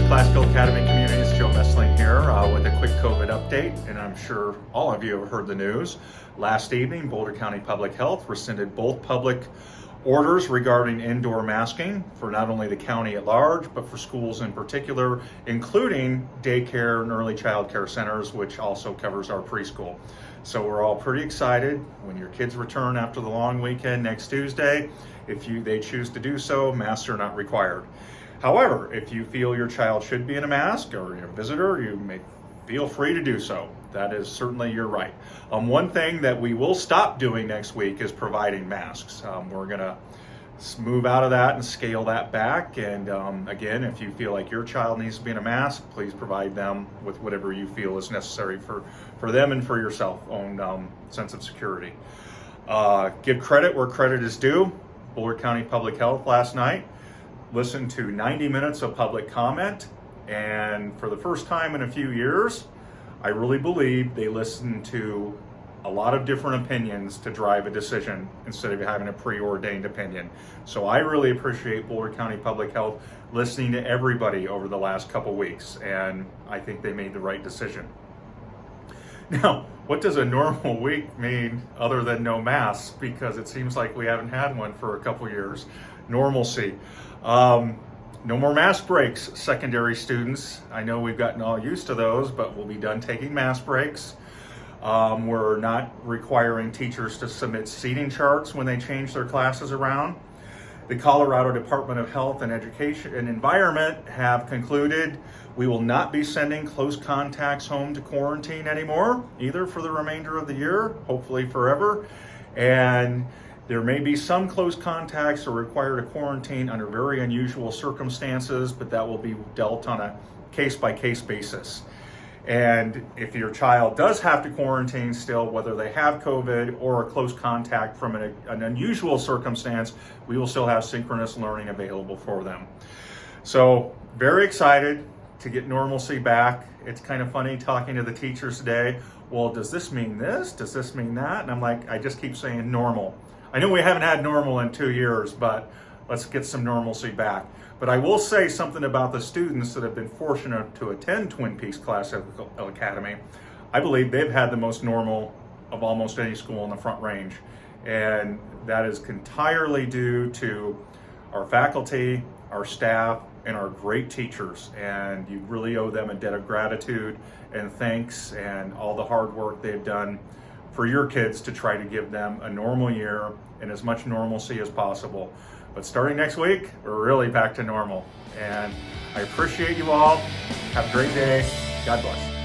Classical Academy community, it's Joe Mehsling here with a quick COVID update, and I'm sure all of you have heard the news. Last evening, Boulder County Public Health rescinded both public orders regarding indoor masking for not only the county at large, but for schools in particular, including daycare and early child care centers, which also covers our preschool. So we're all pretty excited when your kids return after the long weekend next Tuesday. If they choose to do so, masks are not required. However, if you feel your child should be in a mask or you're a visitor, you may feel free to do so. That is certainly your right. One thing that we will stop doing next week is providing masks. We're going to move out of that and scale that back. And again, if you feel like your child needs to be in a mask, please provide them with whatever you feel is necessary for them and for yourself own sense of security. Give credit where credit is due. Boulder County Public Health last night listened to 90 minutes of public comment, and for the first time in a few years, I really believe they listened to a lot of different opinions to drive a decision instead of having a preordained opinion. So I really appreciate Boulder County Public Health listening to everybody over the last couple weeks, and I think they made the right decision. Now, what does a normal week mean other than no masks? Because it seems like we haven't had one for a couple years. Normalcy. No more mask breaks, secondary students. I know we've gotten all used to those, but we'll be done taking mask breaks. We're not requiring teachers to submit seating charts when they change their classes around. The Colorado Department of Health and Education and Environment have concluded we will not be sending close contacts home to quarantine anymore, either for the remainder of the year, hopefully forever. And there may be some close contacts that are required to quarantine under very unusual circumstances, but that will be dealt on a case-by-case basis. And if your child does have to quarantine still, whether they have COVID or a close contact from an unusual circumstance, we will still have synchronous learning available for them. So very excited to get normalcy back. It's kind of funny talking to the teachers today. Well, does this mean this? Does this mean that? And I'm like, I just keep saying normal. I know we haven't had normal in 2 years, but let's get some normalcy back. But I will say something about the students that have been fortunate to attend Twin Peaks Classical Academy. I believe they've had the most normal of almost any school in the Front Range. And that is entirely due to our faculty, our staff, and our great teachers. And you really owe them a debt of gratitude and thanks and all the hard work they've done for your kids to try to give them a normal year and as much normalcy as possible. But starting next week, we're really back to normal. And I appreciate you all. Have a great day. God bless.